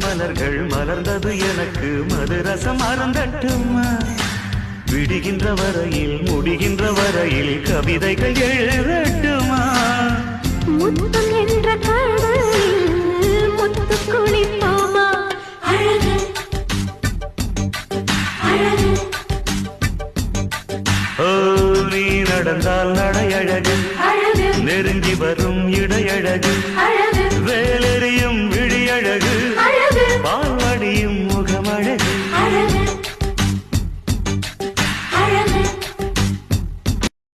மலர்கள் மலர்ந்தது எனக்கு மதுரசம் அருந்தட்டுமா விடுகின்ற வரையில் முடிகின்ற வரையில் கவிதைகள் எழுதட்டுமா முத்தம் என்ற கடலில் முத்து குளிப்போமா அழகு அழகு ஓ நீ நடந்தால் நடையழகு அழகு நெருங்கி வரும் இடையழகு அழகு வேலெறியும் விழியழகு அழகு பால்வடியும்